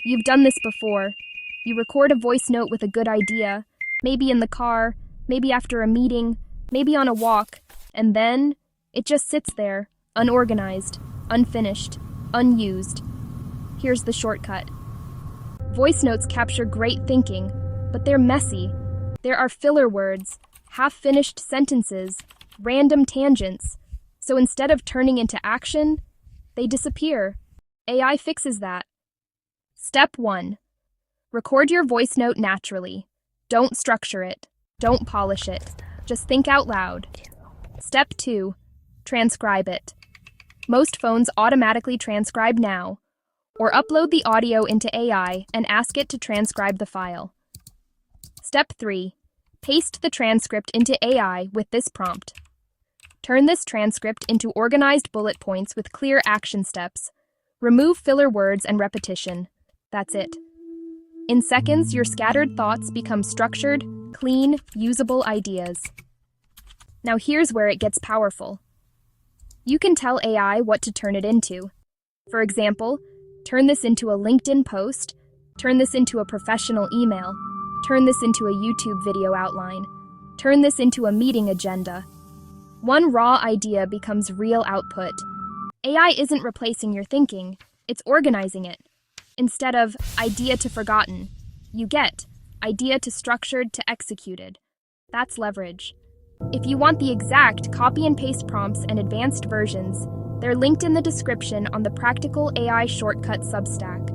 You've done this before. You record a voice note with a good idea, maybe in the car, maybe after a meeting, maybe on a walk, and then it just sits there, unorganized, unfinished, unused. Here's the shortcut. Voice notes capture great thinking, but they're messy. There are filler words, half-finished sentences, random tangents. So instead of turning into action, they disappear. AI fixes that. Step 1. Record your voice note naturally. Don't structure it. Don't polish it. Just think out loud. Step 2. Transcribe it. Most phones automatically transcribe now, or upload the audio into AI and ask it to transcribe the file. Step 3. Paste the transcript into AI with this prompt. Turn this transcript into organized bullet points with clear action steps. Remove filler words and repetition. That's it. In seconds, your scattered thoughts become structured, clean, usable ideas. Now here's where it gets powerful. You can tell AI what to turn it into. For example, turn this into a LinkedIn post, turn this into a professional email, turn this into a YouTube video outline, turn this into a meeting agenda. One raw idea becomes real output. AI isn't replacing your thinking, it's organizing it. Instead of idea to forgotten, you get idea to structured to executed. That's leverage. If you want the exact copy and paste prompts and advanced versions, they're linked in the description on the Practical AI Shortcut Substack.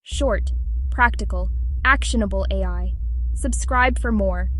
Short, practical, actionable AI. Subscribe for more.